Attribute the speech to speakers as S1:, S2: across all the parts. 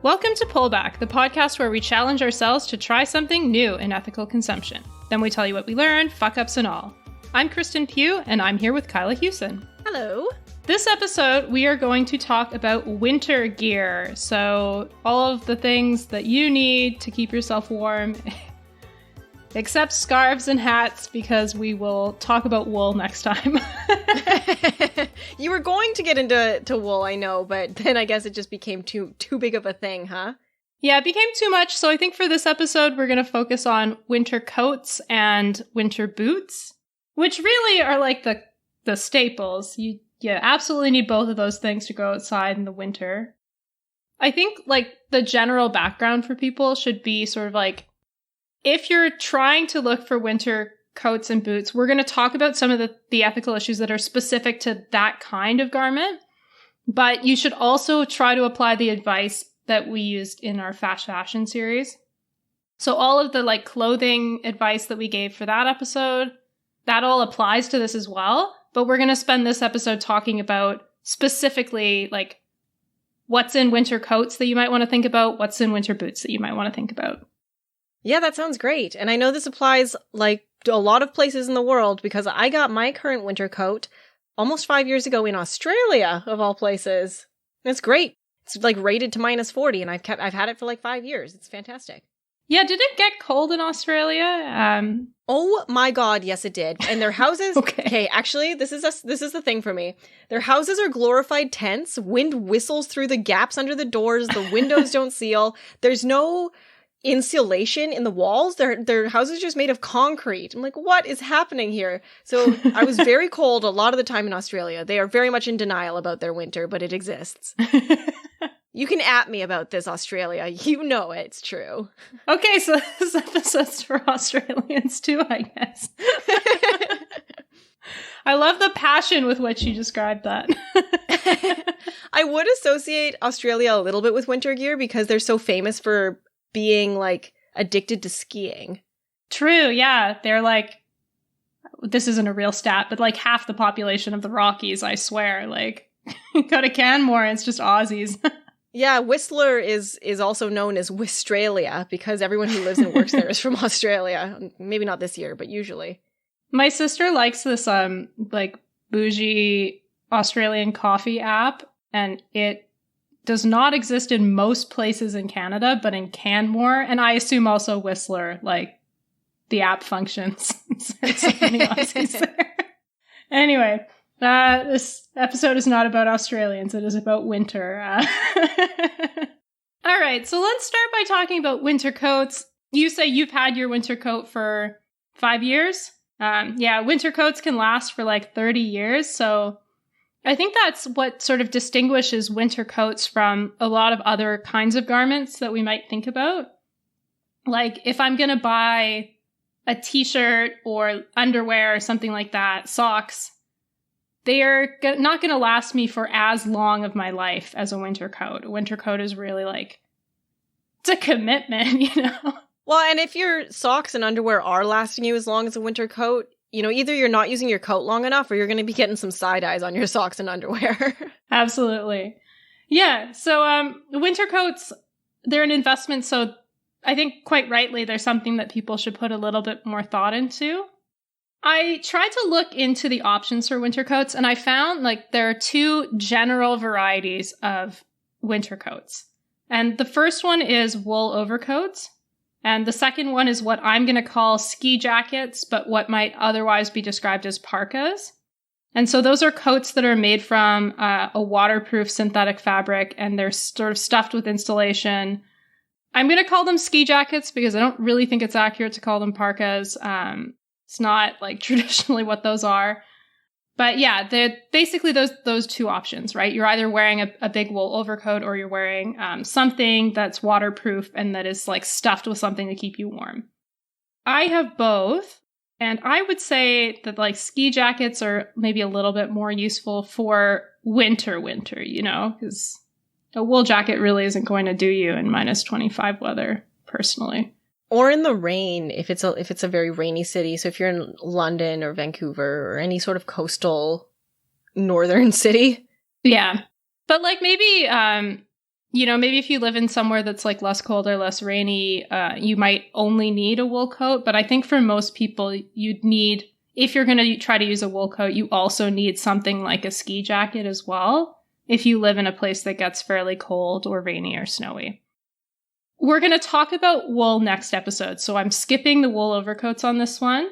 S1: Welcome to Pullback, the podcast where we challenge ourselves to try something new in ethical consumption. Then we tell you what we learned, fuck-ups and all. I'm Kristen Pugh, and I'm here with Kyla Hewson.
S2: Hello.
S1: This episode, we are going to talk about winter gear. So all of the things that you need to keep yourself warm, except scarves and hats, because we will talk about wool next time.
S2: You were going to get into wool, I know, but then I guess it just became too big of a thing, huh?
S1: Yeah, it became too much. So I think for this episode, we're going to focus on winter coats and winter boots, which really are like the staples. You absolutely need both of those things to go outside in the winter. I think like the general background for people should be sort of like, if you're trying to look for winter coats and boots, we're going to talk about some of the ethical issues that are specific to that kind of garment. But you should also try to apply the advice that we used in our fast fashion series. So all of the like clothing advice that we gave for that episode, that all applies to this as well. But we're going to spend this episode talking about specifically like what's in winter coats that you might want to think about, what's in winter boots that you might want to think about.
S2: Yeah, that sounds great. And I know this applies like to a lot of places in the world because I got my current winter coat almost 5 years ago in Australia, of all places. And it's great. It's like rated to -40 and I've had it for like 5 years. It's fantastic.
S1: Yeah, did it get cold in Australia?
S2: Oh my God, yes it did. And their houses,
S1: Okay,
S2: actually, this is the thing for me. Their houses are glorified tents. Wind whistles through the gaps under the doors. The windows don't seal. There's no insulation in the walls. Their houses are just made of concrete. I'm like, what is happening here? So I was very cold a lot of the time in Australia. They are very much in denial about their winter, but it exists. You can at me about this, Australia. You know it's true.
S1: Okay, so this episode's for Australians too, I guess. I love the passion with which you described that.
S2: I would associate Australia a little bit with winter gear because they're so famous for being like addicted to skiing.
S1: True, yeah. They're like, this isn't a real stat, but like half the population of the Rockies, I swear. Like, go to Canmore, it's just Aussies.
S2: Yeah, Whistler is also known as Wistralia because everyone who lives and works there is from Australia. Maybe not this year, but usually.
S1: My sister likes this like bougie Australian coffee app, and it does not exist in most places in Canada, but in Canmore, and I assume also Whistler, like the app functions. There's so many Aussies there. Anyway, this episode is not about Australians, it is about winter. All right, so let's start by talking about winter coats. You say you've had your winter coat for 5 years? Yeah, winter coats can last for like 30 years, so I think that's what sort of distinguishes winter coats from a lot of other kinds of garments that we might think about. Like if I'm going to buy a t-shirt or underwear or something like that, socks, they are not going to last me for as long of my life as a winter coat. A winter coat is really like, it's a commitment, you know?
S2: Well, and if your socks and underwear are lasting you as long as a winter coat, you know, either you're not using your coat long enough or you're going to be getting some side eyes on your socks and underwear.
S1: Absolutely. Yeah. So winter coats, they're an investment. So I think quite rightly, they're something that people should put a little bit more thought into. I tried to look into the options for winter coats, and I found like there are two general varieties of winter coats. And the first one is wool overcoats. And the second one is what I'm going to call ski jackets, but what might otherwise be described as parkas. And so those are coats that are made from a waterproof synthetic fabric, and they're sort of stuffed with insulation. I'm going to call them ski jackets because I don't really think it's accurate to call them parkas. It's not like traditionally what those are. But yeah, they're basically those two options, right? You're either wearing a big wool overcoat or you're wearing something that's waterproof and that is like stuffed with something to keep you warm. I have both, and I would say that like ski jackets are maybe a little bit more useful for winter, you know, because a wool jacket really isn't going to do you in -25 weather, personally.
S2: Or in the rain, if it's a very rainy city. So if you're in London or Vancouver or any sort of coastal northern city.
S1: Yeah. But like maybe maybe if you live in somewhere that's like less cold or less rainy, you might only need a wool coat. But I think for most people, you'd need, if you're going to try to use a wool coat, you also need something like a ski jacket as well, if you live in a place that gets fairly cold or rainy or snowy. We're going to talk about wool next episode, so I'm skipping the wool overcoats on this one,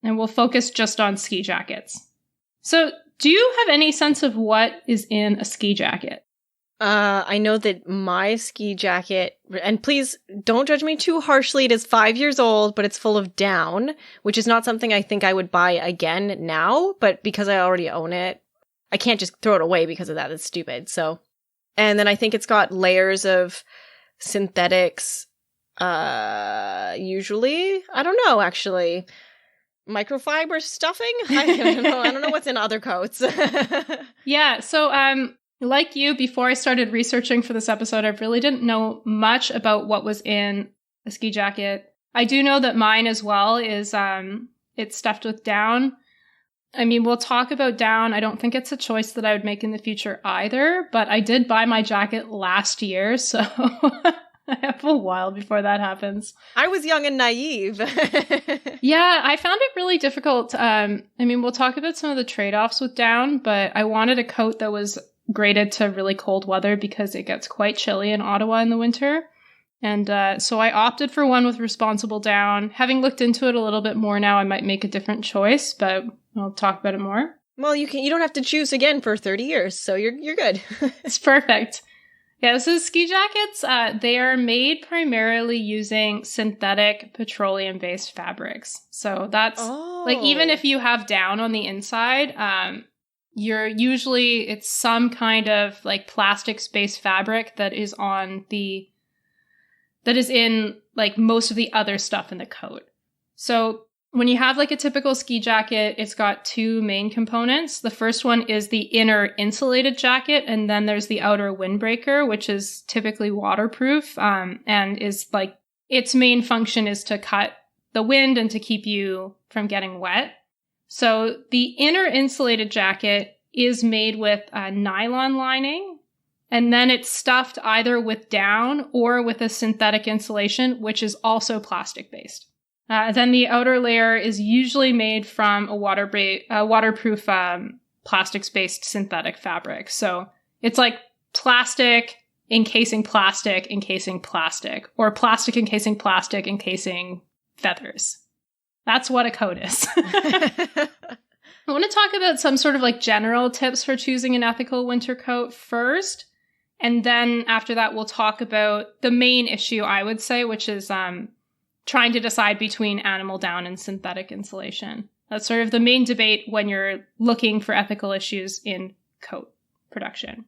S1: and we'll focus just on ski jackets. So, do you have any sense of what is in a ski jacket?
S2: I know that my ski jacket, and please don't judge me too harshly, it is 5 years old, but it's full of down, which is not something I think I would buy again now, but because I already own it, I can't just throw it away because of that. It's stupid. So, and then I think it's got layers of synthetics, usually. I don't know, actually. Microfiber stuffing? I don't know. I don't know what's in other coats.
S1: Yeah, so like you, before I started researching for this episode, I really didn't know much about what was in a ski jacket. I do know that mine as well is it's stuffed with down. I mean, we'll talk about down. I don't think it's a choice that I would make in the future either, but I did buy my jacket last year, so I have a while before that happens.
S2: I was young and naive.
S1: Yeah, I found it really difficult. I mean, we'll talk about some of the trade-offs with down, but I wanted a coat that was graded to really cold weather because it gets quite chilly in Ottawa in the winter. And so I opted for one with responsible down. Having looked into it a little bit more now, I might make a different choice, but I'll talk about it more.
S2: Well, you don't have to choose again for 30 years, so you're good.
S1: It's perfect. Yeah, so ski jackets, they are made primarily using synthetic petroleum-based fabrics. So that's, like, even if you have down on the inside, it's some kind of, like, plastics-based fabric that is in, like, most of the other stuff in the coat. So when you have, like, a typical ski jacket, it's got two main components. The first one is the inner insulated jacket, and then there's the outer windbreaker, which is typically waterproof, and is, like, its main function is to cut the wind and to keep you from getting wet. So the inner insulated jacket is made with a nylon lining, and then it's stuffed either with down or with a synthetic insulation, which is also plastic-based. Then the outer layer is usually made from a waterproof plastics-based synthetic fabric. So it's like plastic encasing plastic encasing plastic, or plastic encasing plastic encasing feathers. That's what a coat is. I want to talk about some sort of like general tips for choosing an ethical winter coat first. And then after that, we'll talk about the main issue, I would say, which is trying to decide between animal down and synthetic insulation. That's sort of the main debate when you're looking for ethical issues in coat production.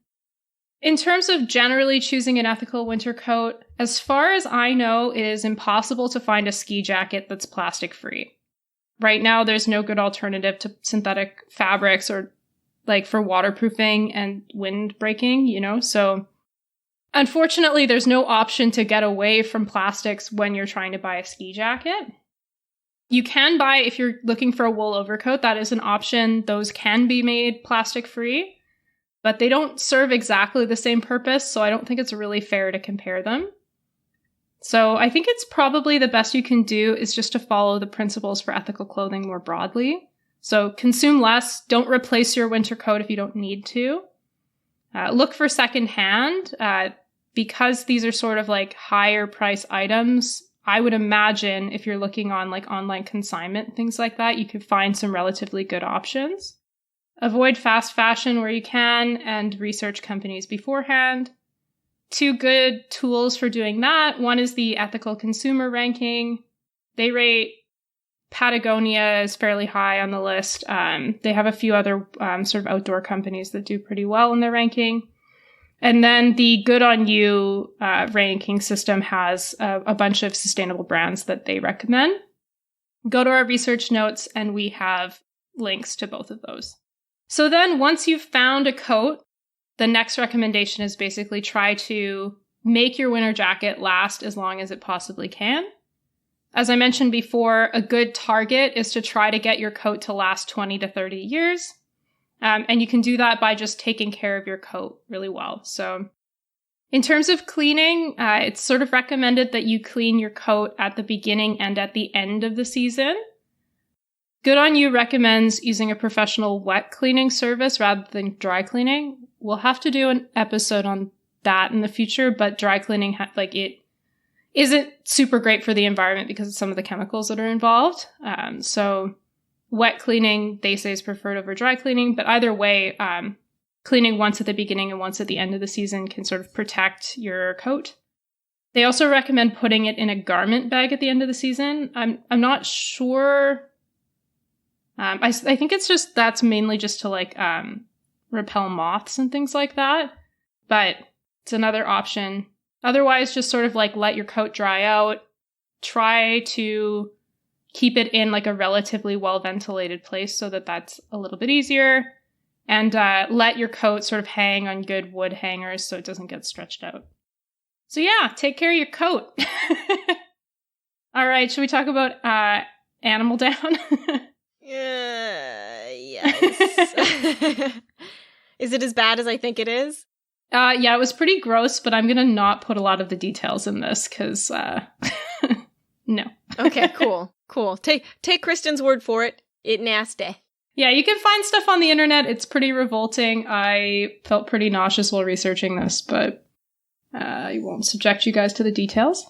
S1: In terms of generally choosing an ethical winter coat, as far as I know, it is impossible to find a ski jacket that's plastic-free. Right now, there's no good alternative to synthetic fabrics or like for waterproofing and wind breaking, so unfortunately, there's no option to get away from plastics when you're trying to buy a ski jacket. You can buy, if you're looking for a wool overcoat, that is an option. Those can be made plastic-free, but they don't serve exactly the same purpose, so I don't think it's really fair to compare them. So I think it's probably the best you can do is just to follow the principles for ethical clothing more broadly. So consume less, don't replace your winter coat if you don't need to. Look for secondhand. Because these are sort of like higher price items, I would imagine if you're looking on like online consignment, things like that, you could find some relatively good options. Avoid fast fashion where you can and research companies beforehand. Two good tools for doing that. One is the ethical consumer ranking. They rate Patagonia is fairly high on the list. They have a few other sort of outdoor companies that do pretty well in their ranking. And then the Good on You ranking system has a bunch of sustainable brands that they recommend. Go to our research notes and we have links to both of those. So then once you've found a coat, the next recommendation is basically try to make your winter jacket last as long as it possibly can. As I mentioned before, a good target is to try to get your coat to last 20 to 30 years. And you can do that by just taking care of your coat really well. So In terms of cleaning, it's sort of recommended that you clean your coat at the beginning and at the end of the season. Good On You recommends using a professional wet cleaning service rather than dry cleaning. We'll have to do an episode on that in the future, but dry cleaning, it isn't super great for the environment because of some of the chemicals that are involved. So wet cleaning, they say, is preferred over dry cleaning, but either way, cleaning once at the beginning and once at the end of the season can sort of protect your coat. They also recommend putting it in a garment bag at the end of the season. I'm not sure. I think it's just, that's mainly just to repel moths and things like that. But it's another option. Otherwise, just sort of let your coat dry out. Try to keep it in a relatively well-ventilated place so that that's a little bit easier. And let your coat sort of hang on good wood hangers so it doesn't get stretched out. So yeah, take care of your coat. All right, should we talk about animal down?
S2: Yes. Is it as bad as I think it is?
S1: Yeah, it was pretty gross, but I'm going to not put a lot of the details in this because, no.
S2: Okay, cool. Take Kristen's word for it. It nasty.
S1: Yeah, you can find stuff on the internet. It's pretty revolting. I felt pretty nauseous while researching this, but I won't subject you guys to the details.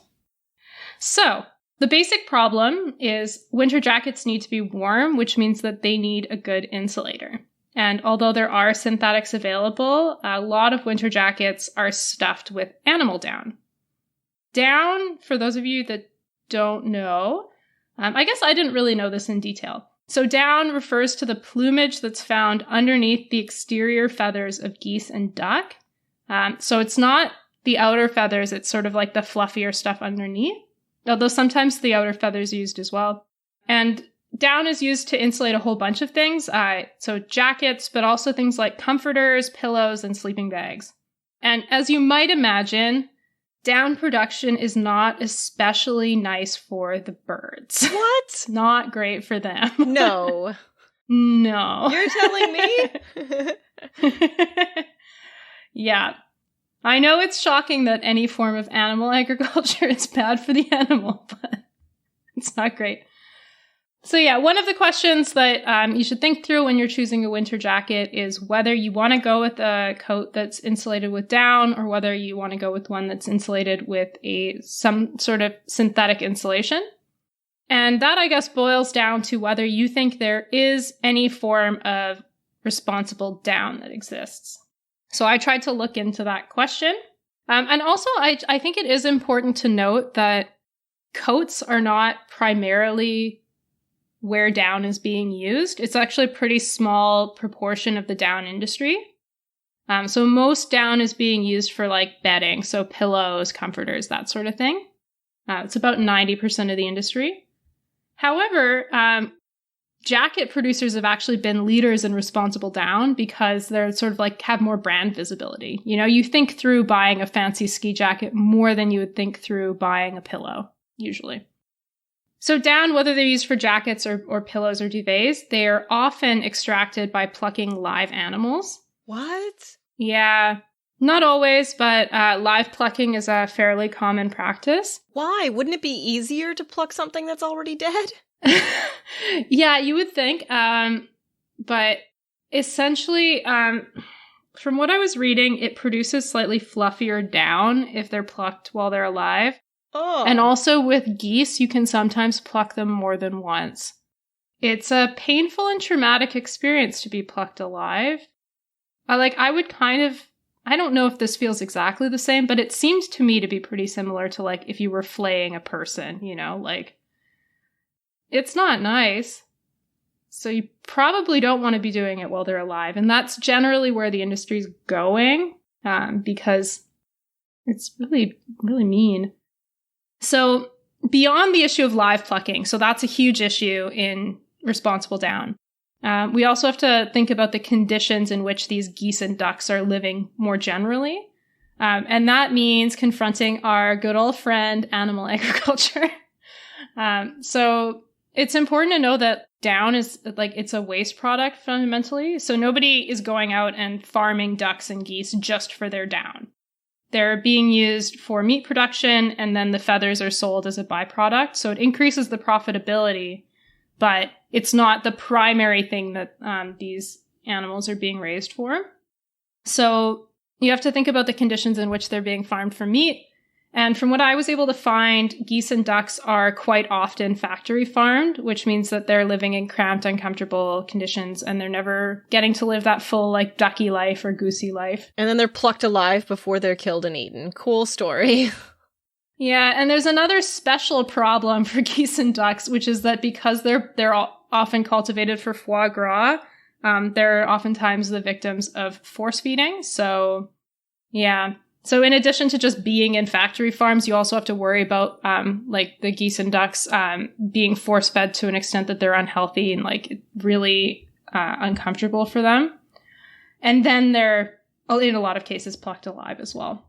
S1: So, the basic problem is winter jackets need to be warm, which means that they need a good insulator. And although there are synthetics available, a lot of winter jackets are stuffed with animal down. Down, for those of you that don't know, I guess I didn't really know this in detail. So down refers to the plumage that's found underneath the exterior feathers of geese and duck. So it's not the outer feathers, it's sort of like the fluffier stuff underneath. Although sometimes the outer feathers are used as well. And down is used to insulate a whole bunch of things. So jackets, but also things like comforters, pillows, and sleeping bags. And as you might imagine, down production is not especially nice for the birds.
S2: What?
S1: It's not great for them.
S2: No.
S1: No.
S2: You're telling me?
S1: Yeah. I know it's shocking that any form of animal agriculture is bad for the animal, but it's not great. So yeah, one of the questions that you should think through when you're choosing a winter jacket is whether you want to go with a coat that's insulated with down or whether you want to go with one that's insulated with some sort of synthetic insulation. And that, I guess, boils down to whether you think there is any form of responsible down that exists. So I tried to look into that question. And also, I think it is important to note that coats are not primarily where down is being used. It's actually a pretty small proportion of the down industry. So most down is being used for bedding, so pillows, comforters, that sort of thing. It's about 90% of the industry. However, jacket producers have actually been leaders in responsible down because they're sort of have more brand visibility. You know, you think through buying a fancy ski jacket more than you would think through buying a pillow, usually. So down, whether they're used for jackets or pillows or duvets, they are often extracted by plucking live animals.
S2: What?
S1: Yeah, not always, but live plucking is a fairly common practice.
S2: Why? Wouldn't it be easier to pluck something that's already dead?
S1: Yeah, you would think. But essentially, from what I was reading, it produces slightly fluffier down if they're plucked while they're alive.
S2: Oh.
S1: And also with geese, you can sometimes pluck them more than once. It's a painful and traumatic experience to be plucked alive. I would I don't know if this feels exactly the same, but it seems to me to be pretty similar to if you were flaying a person, it's not nice. So you probably don't want to be doing it while they're alive. And that's generally where the industry's going, because it's really, really mean. So beyond the issue of live plucking, so that's a huge issue in responsible down. We also have to think about the conditions in which these geese and ducks are living more generally. And that means confronting our good old friend, animal agriculture. So it's important to know that down is it's a waste product fundamentally. So nobody is going out and farming ducks and geese just for their down. they're being used for meat production, and then the feathers are sold as a byproduct. So it increases the profitability, but it's not the primary thing that these animals are being raised for. So you have to think about the conditions in which they're being farmed for meat. And from what I was able to find, geese and ducks are quite often factory farmed, which means that they're living in cramped, uncomfortable conditions, and they're never getting to live that full, like, ducky life or goosey life.
S2: And then they're plucked alive before they're killed and eaten. Cool story.
S1: Yeah, and there's another special problem for geese and ducks, which is that because they're often cultivated for foie gras, they're oftentimes the victims of force feeding. So, yeah. So in addition to just being in factory farms, you also have to worry about, like, the geese and ducks being force-fed to an extent that they're unhealthy and, like, really uncomfortable for them. And then they're, in a lot of cases, plucked alive as well.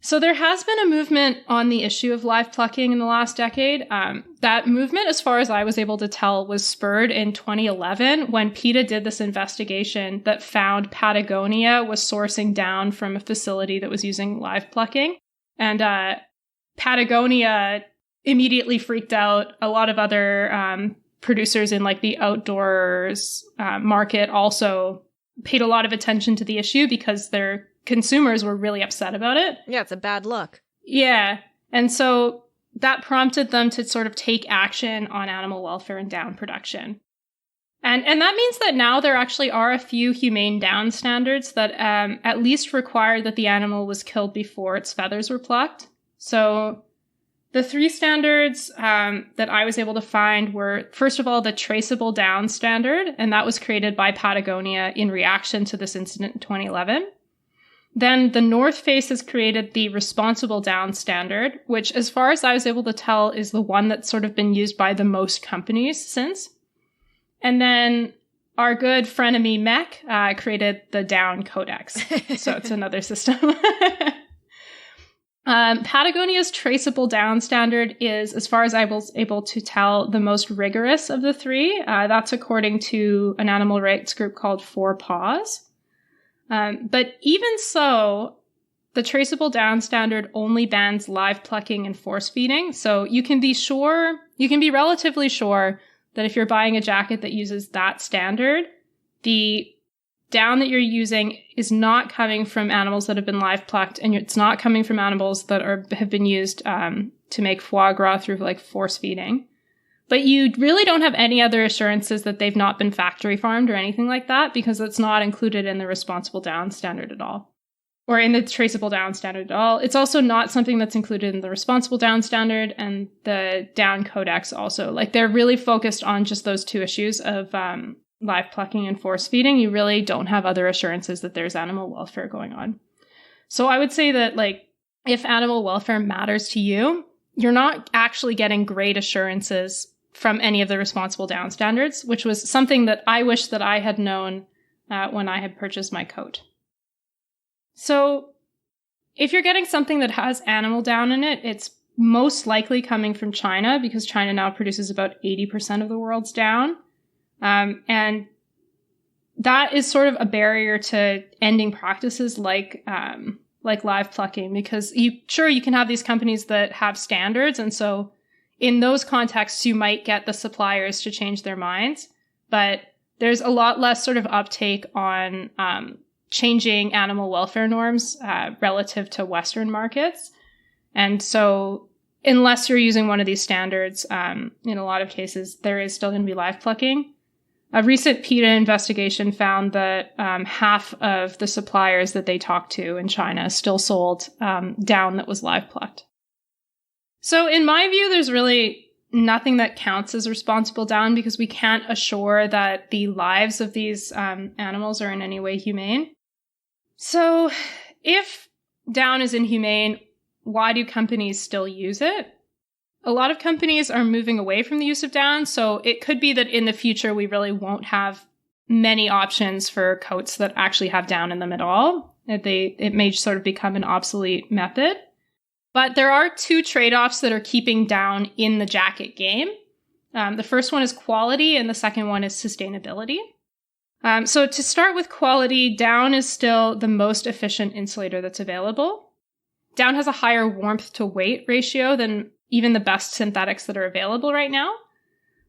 S1: So there has been a movement on the issue of live plucking in the last decade. That movement, as far as I was able to tell, was spurred in 2011 when PETA did this investigation that found Patagonia was sourcing down from a facility that was using live plucking. And Patagonia immediately freaked out. A lot of other producers in, like, the outdoors market also paid a lot of attention to the issue because their consumers were really upset about it.
S2: Yeah, it's a bad look.
S1: Yeah. And so that prompted them to sort of take action on animal welfare and down production. And that means that now there actually are a few humane down standards that at least require that the animal was killed before its feathers were plucked. So the 3 standards that I was able to find were, first of all, the traceable down standard, and that was created by Patagonia in reaction to this incident in 2011. Then the North Face has created the responsible down standard, which, as far as I was able to tell, is the one that's sort of been used by the most companies since. And then our good frenemy MEC created the Down Codex. So it's another system. Patagonia's traceable down standard is, as far as I was able to tell, the most rigorous of the 3. That's according to an animal rights group called Four Paws. But even so, the traceable down standard only bans live plucking and force feeding. So you can be relatively sure that if you're buying a jacket that uses that standard, the down that you're using is not coming from animals that have been live plucked, and it's not coming from animals that have been used to make foie gras through, like, force feeding. But you really don't have any other assurances that they've not been factory farmed or anything like that, because it's not included in the responsible down standard at all, or in the traceable down standard at all. It's also not something that's included in the responsible down standard and the Down Codex also. Like, they're really focused on just those 2 issues of live plucking and force feeding. You really don't have other assurances that there's animal welfare going on. So I would say that, like, if animal welfare matters to you, you're not actually getting great assurances from any of the responsible down standards, which was something that I wish that I had known when I had purchased my coat. So if you're getting something that has animal down in it, it's most likely coming from China, because China now produces about 80% of the world's down. And that is sort of a barrier to ending practices like live plucking, because you can have these companies that have standards, and so in those contexts, you might get the suppliers to change their minds, but there's a lot less sort of uptake on changing animal welfare norms relative to Western markets. And so unless you're using one of these standards, in a lot of cases, there is still going to be live plucking. A recent PETA investigation found that half of the suppliers that they talked to in China still sold down that was live plucked. So in my view, there's really nothing that counts as responsible down, because we can't assure that the lives of these animals are in any way humane. So if down is inhumane, why do companies still use it? A lot of companies are moving away from the use of down, so it could be that in the future we really won't have many options for coats that actually have down in them at all. It may sort of become an obsolete method. But there are 2 trade-offs that are keeping down in the jacket game. The first one is quality, and the second one is sustainability. So to start with quality, down is still the most efficient insulator that's available. Down has a higher warmth to weight ratio than even the best synthetics that are available right now.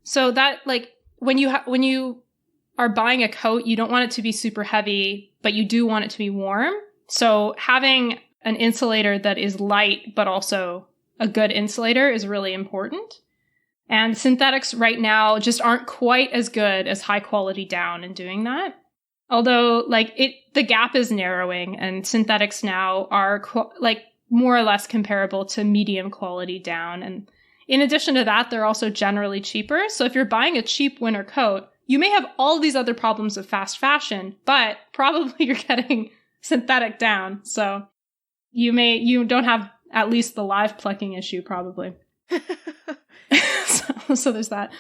S1: So that, like, when you are buying a coat, you don't want it to be super heavy, but you do want it to be warm. So having an insulator that is light, but also a good insulator is really important. And synthetics right now just aren't quite as good as high quality down in doing that. Although, like, the gap is narrowing, and synthetics now are more or less comparable to medium quality down. And in addition to that, they're also generally cheaper. So if you're buying a cheap winter coat, you may have all these other problems of fast fashion, but probably you're getting synthetic down. So you don't have at least the live plucking issue, probably. So there's that.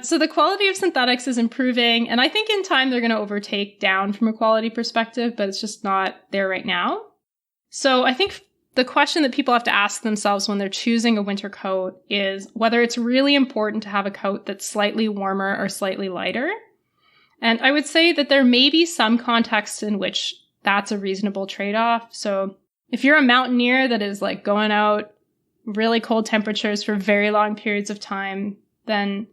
S1: So the quality of synthetics is improving, and I think in time they're going to overtake down from a quality perspective, but it's just not there right now. So I think the question that people have to ask themselves when they're choosing a winter coat is whether it's really important to have a coat that's slightly warmer or slightly lighter. And I would say that there may be some contexts in which that's a reasonable trade-off. So if you're a mountaineer that is like going out really cold temperatures for very long periods of time, then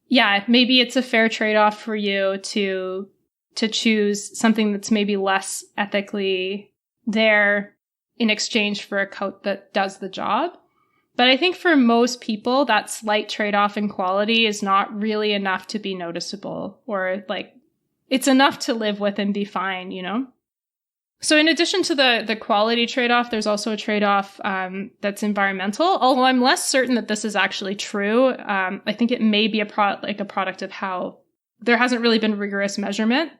S1: yeah, maybe it's a fair trade-off for you to choose something that's maybe less ethically there in exchange for a coat that does the job. But I think for most people, that slight trade-off in quality is not really enough to be noticeable, or like it's enough to live with and be fine, you know? So in addition to the quality trade-off, there's also a trade-off that's environmental. Although I'm less certain that this is actually true. I think it may be a product of how there hasn't really been rigorous measurement.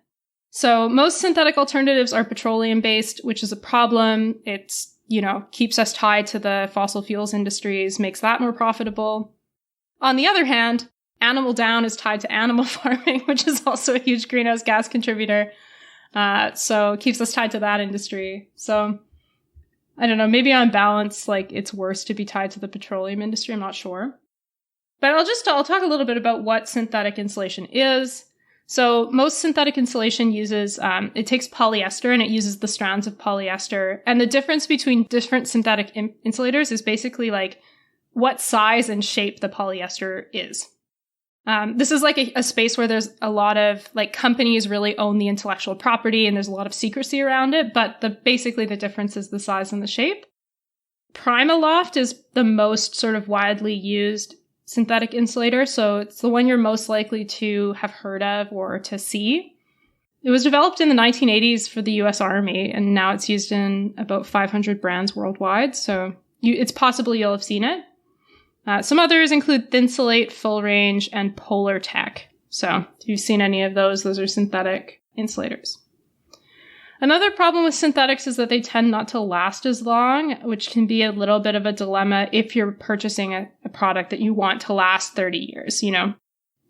S1: So most synthetic alternatives are petroleum-based, which is a problem. It's, keeps us tied to the fossil fuels industries, makes that more profitable. On the other hand, animal down is tied to animal farming, which is also a huge greenhouse gas contributor. So it keeps us tied to that industry. So I don't know, maybe on balance, like it's worse to be tied to the petroleum industry. I'm not sure. But I'll talk a little bit about what synthetic insulation is. So most synthetic insulation uses, it takes polyester and it uses the strands of polyester. And the difference between different synthetic insulators is basically like what size and shape the polyester is. This is like a space where there's a lot of like companies really own the intellectual property and there's a lot of secrecy around it. But basically the difference is the size and the shape. Primaloft is the most sort of widely used synthetic insulator, so it's the one you're most likely to have heard of or to see. It was developed in the 1980s for the US Army, and now it's used in about 500 brands worldwide, so it's possible you'll have seen it. Some others include Thinsulate, Full Range, and Polar Tech. So if you've seen any of those are synthetic insulators. Another problem with synthetics is that they tend not to last as long, which can be a little bit of a dilemma if you're purchasing a product that you want to last 30 years.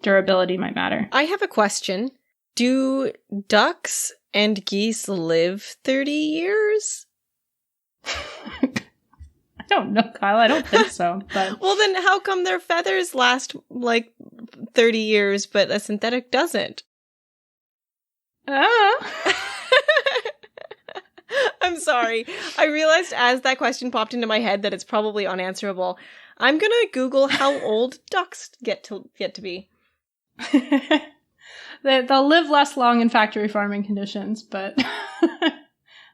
S1: Durability might matter.
S2: I have a question. Do ducks and geese live 30 years?
S1: I don't know, Kyla. I don't think so. But
S2: well, then how come their feathers last like 30 years, but a synthetic doesn't? I'm sorry. I realized as that question popped into my head that it's probably unanswerable. I'm gonna Google how old ducks get to be.
S1: They'll live less long in factory farming conditions, but I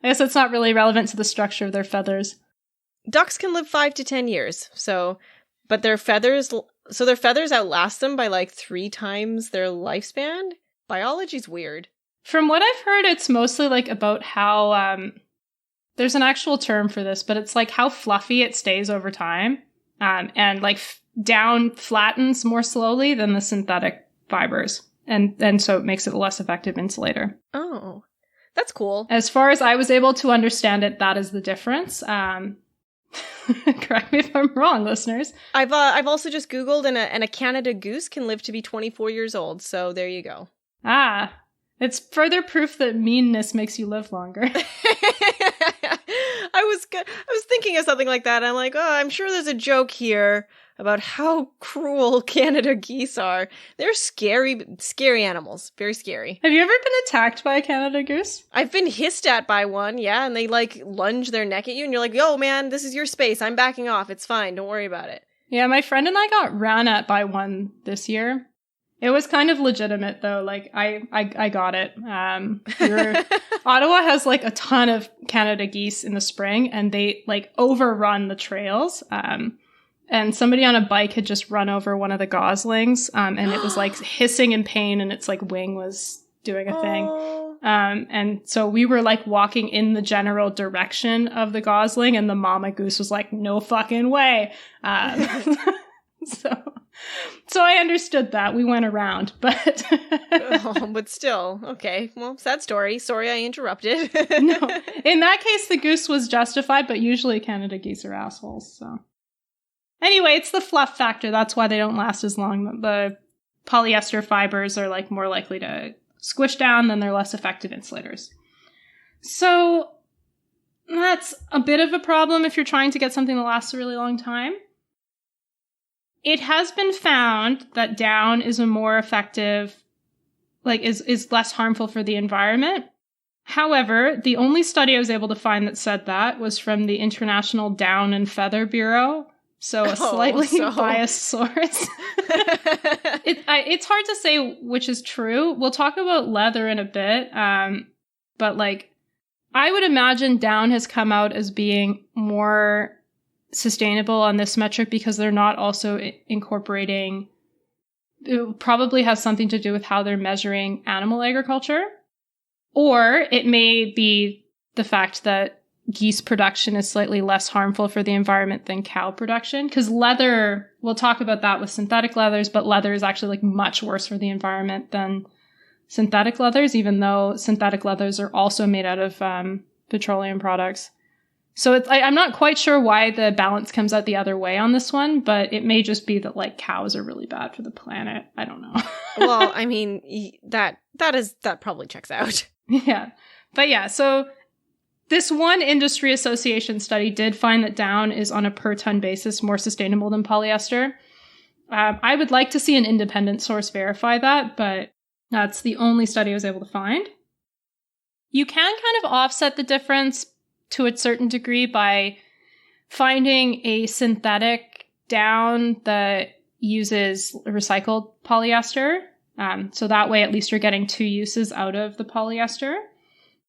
S1: guess it's not really relevant to the structure of their feathers.
S2: Ducks can live 5 to 10 years, but their feathers outlast them by like 3 times their lifespan. Biology's weird.
S1: From what I've heard, it's mostly like about how there's an actual term for this, but it's like how fluffy it stays over time, and like down flattens more slowly than the synthetic fibers, and so it makes it a less effective insulator.
S2: Oh, that's cool.
S1: As far as I was able to understand it, that is the difference. Correct me if I'm wrong, listeners.
S2: I've also just Googled, and a Canada goose can live to be 24 years old. So there you go.
S1: It's further proof that meanness makes you live longer.
S2: I was thinking of something like that. I'm like, oh, I'm sure there's a joke here about how cruel Canada geese are. They're scary, scary animals. Very scary.
S1: Have you ever been attacked by a Canada goose?
S2: I've been hissed at by one, yeah, and they like lunge their neck at you and you're like, yo, man, this is your space. I'm backing off. It's fine. Don't worry about it.
S1: Yeah, my friend and I got ran at by one this year. It was kind of legitimate though. Like I got it. Ottawa has like a ton of Canada geese in the spring and they like overrun the trails. And somebody on a bike had just run over one of the goslings, and it was like hissing in pain and its like wing was doing a thing. And so we were like walking in the general direction of the gosling and the mama goose was like, no fucking way. So I understood that. We went around, but...
S2: but still. Okay. Well, sad story. Sorry I interrupted.
S1: No. In that case, the goose was justified, but usually Canada geese are assholes, so... Anyway, it's the fluff factor. That's why they don't last as long. The polyester fibers are like more likely to squish down, then they're less effective insulators. So that's a bit of a problem if you're trying to get something that lasts a really long time. It has been found that down is a more effective, like is less harmful for the environment. However, the only study I was able to find that said that was from the International Down and Feather Bureau. So a slightly biased source. It's hard to say which is true. We'll talk about leather in a bit. But like, I would imagine down has come out as being more sustainable on this metric because they're not also incorporating, it probably has something to do with how they're measuring animal agriculture. Or it may be the fact that geese production is slightly less harmful for the environment than cow production. Because leather, we'll talk about that with synthetic leathers, but leather is actually like much worse for the environment than synthetic leathers, even though synthetic leathers are also made out of petroleum products. So I'm not quite sure why the balance comes out the other way on this one, but it may just be that like cows are really bad for the planet. I don't know.
S2: Well, I mean, that probably checks out.
S1: Yeah. But yeah, so this one industry association study did find that down is on a per ton basis more sustainable than polyester. I would like to see an independent source verify that, but that's the only study I was able to find. You can kind of offset the difference to a certain degree by finding a synthetic down that uses recycled polyester. So that way, at least you're getting two uses out of the polyester.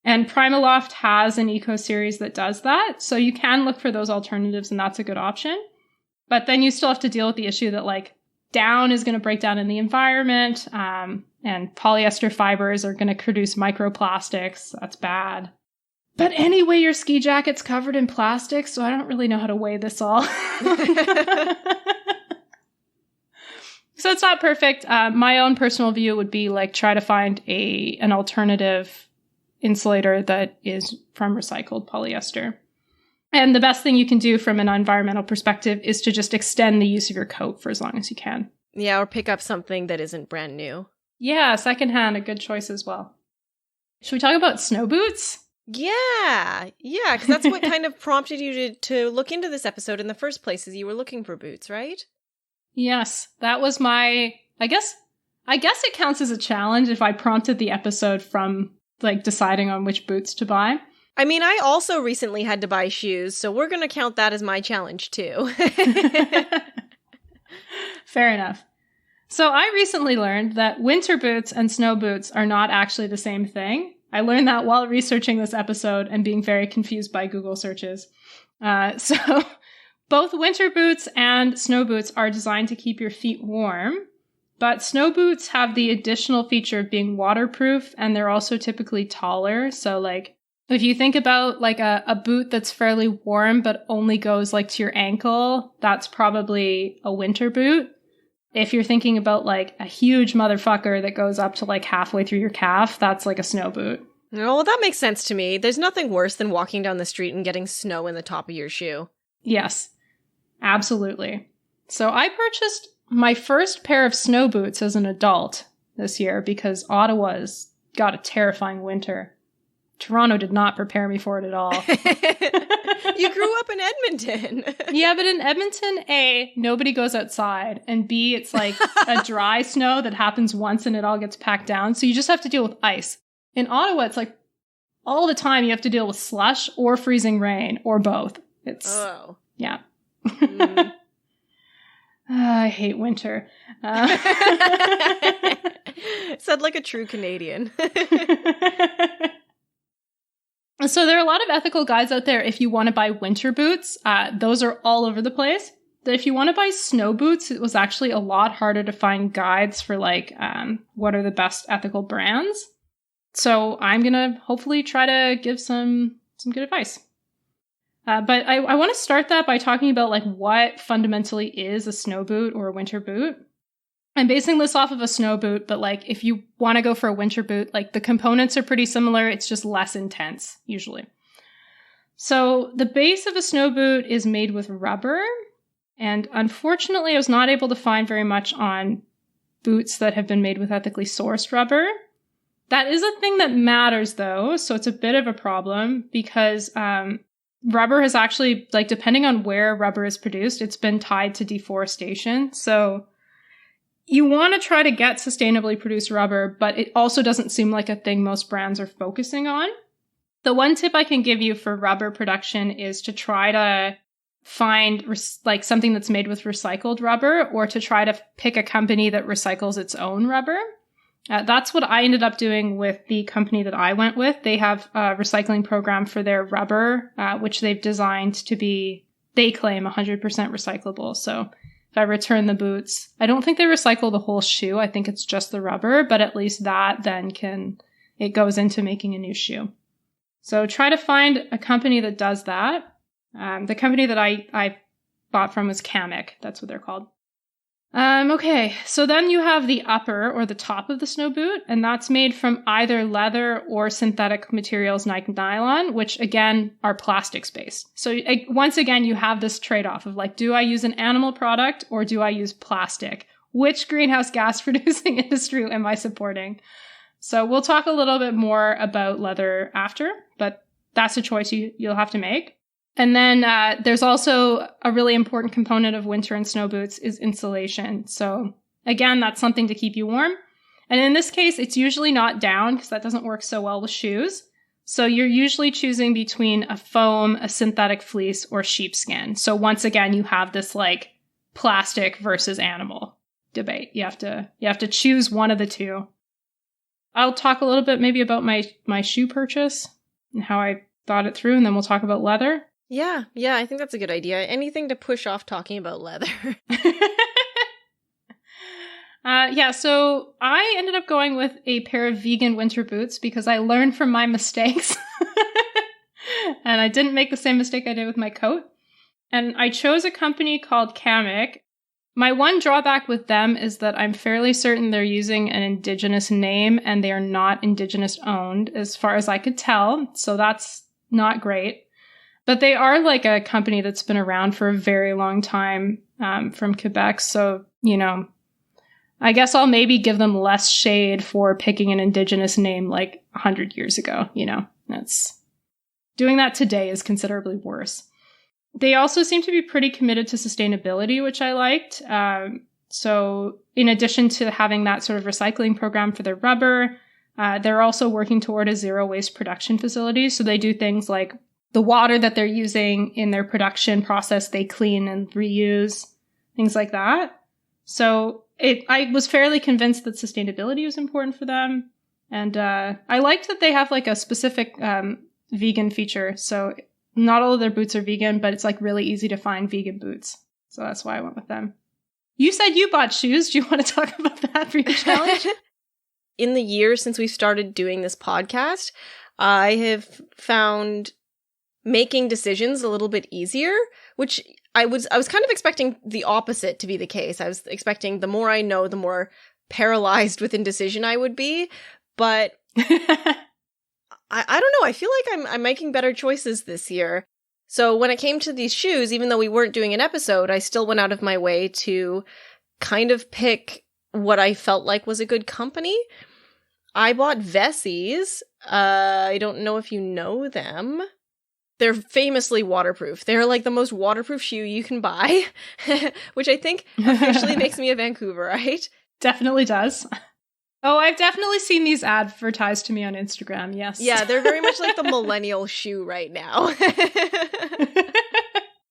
S1: And Primaloft has an eco series that does that. So you can look for those alternatives and that's a good option. But then you still have to deal with the issue that like down is going to break down in the environment. And polyester fibers are going to produce microplastics. That's bad. But anyway, your ski jacket's covered in plastic. So I don't really know how to weigh this all. So it's not perfect. My own personal view would be like try to find an alternative insulator that is from recycled polyester. And the best thing you can do from an environmental perspective is to just extend the use of your coat for as long as you can.
S2: Yeah, or pick up something that isn't brand new.
S1: Yeah, secondhand, a good choice as well. Should we talk about snow boots?
S2: Yeah, because that's what kind of prompted you to look into this episode in the first place, is you were looking for boots, right?
S1: Yes, that was my, I guess it counts as a challenge if I prompted the episode from like deciding on which boots to buy.
S2: I mean, I also recently had to buy shoes, so we're going to count that as my challenge too.
S1: Fair enough. So I recently learned that winter boots and snow boots are not actually the same thing. I learned that while researching this episode and being very confused by Google searches. So both winter boots and snow boots are designed to keep your feet warm. But snow boots have the additional feature of being waterproof, and they're also typically taller. So like if you think about like a boot that's fairly warm but only goes like to your ankle, that's probably a winter boot. If you're thinking about like a huge motherfucker that goes up to like halfway through your calf, that's like a snow boot.
S2: Oh, well, that makes sense to me. There's nothing worse than walking down the street and getting snow in the top of your shoe.
S1: Yes, absolutely. So I purchased my first pair of snow boots as an adult this year because Ottawa's got a terrifying winter. Toronto did not prepare me for it at all.
S2: You grew up in Edmonton.
S1: Yeah, but in Edmonton, A, nobody goes outside, and B, it's like a dry snow that happens once and it all gets packed down, so you just have to deal with ice. In Ottawa, it's like all the time you have to deal with slush or freezing rain or both. Yeah. I hate winter.
S2: Said like a true Canadian.
S1: So there are a lot of ethical guides out there if you want to buy winter boots. Those are all over the place. But if you want to buy snow boots, it was actually a lot harder to find guides for like what are the best ethical brands. So I'm going to hopefully try to give some good advice. But I want to start that by talking about like what fundamentally is a snow boot or a winter boot. I'm basing this off of a snow boot, but like if you want to go for a winter boot, like the components are pretty similar. It's just less intense usually. So the base of a snow boot is made with rubber. And unfortunately, I was not able to find very much on boots that have been made with ethically sourced rubber. That is a thing that matters though. So it's a bit of a problem because, rubber has actually, like, depending on where rubber is produced, it's been tied to deforestation. So you want to try to get sustainably produced rubber, but it also doesn't seem like a thing most brands are focusing on. The one tip I can give you for rubber production is to try to find like something that's made with recycled rubber, or to try to pick a company that recycles its own rubber. That's what I ended up doing with the company that I went with. They have a recycling program for their rubber, which they've designed to be, they claim, 100% recyclable. So if I return the boots, I don't think they recycle the whole shoe. I think it's just the rubber, but at least that then it goes into making a new shoe. So try to find a company that does that. The company that I bought from was Kamek. That's what they're called. Okay, so then you have the upper or the top of the snow boot, and that's made from either leather or synthetic materials like nylon, which again are plastics based. So once again, you have this trade-off of like, do I use an animal product or do I use plastic? Which greenhouse gas producing industry am I supporting? So we'll talk a little bit more about leather after, but that's a choice you'll have to make. And then there's also a really important component of winter and snow boots is insulation. So again, that's something to keep you warm. And in this case, it's usually not down because that doesn't work so well with shoes. So you're usually choosing between a foam, a synthetic fleece, or sheepskin. So once again, you have this like plastic versus animal debate. You have to choose one of the two. I'll talk a little bit maybe about my shoe purchase and how I thought it through, and then we'll talk about leather.
S2: Yeah, I think that's a good idea. Anything to push off talking about leather.
S1: So I ended up going with a pair of vegan winter boots because I learned from my mistakes. And I didn't make the same mistake I did with my coat. And I chose a company called Kamek. My one drawback with them is that I'm fairly certain they're using an indigenous name and they are not indigenous owned as far as I could tell. So that's not great. But they are like a company that's been around for a very long time from Quebec. So, I guess I'll maybe give them less shade for picking an indigenous name like 100 years ago. That's doing that today is considerably worse. They also seem to be pretty committed to sustainability, which I liked. So in addition to having that sort of recycling program for their rubber, they're also working toward a zero waste production facility. So they do things like the water that they're using in their production process, they clean and reuse, things like that. So I was fairly convinced that sustainability was important for them. And I liked that they have like a specific vegan feature. So not all of their boots are vegan, but it's like really easy to find vegan boots. So that's why I went with them. You said you bought shoes. Do you want to talk about that for your challenge?
S2: In the years since we started doing this podcast, I have found making decisions a little bit easier, which I was kind of expecting the opposite to be the case. I was expecting the more I know, the more paralyzed with indecision I would be. But I don't know. I feel like I'm making better choices this year. So when it came to these shoes, even though we weren't doing an episode, I still went out of my way to kind of pick what I felt like was a good company. I bought Vessies. I don't know if you know them. They're famously waterproof. They're like the most waterproof shoe you can buy, which I think officially makes me a Vancouverite.
S1: Definitely does. Oh, I've definitely seen these advertised to me on Instagram, yes.
S2: Yeah, they're very much like the millennial shoe right now.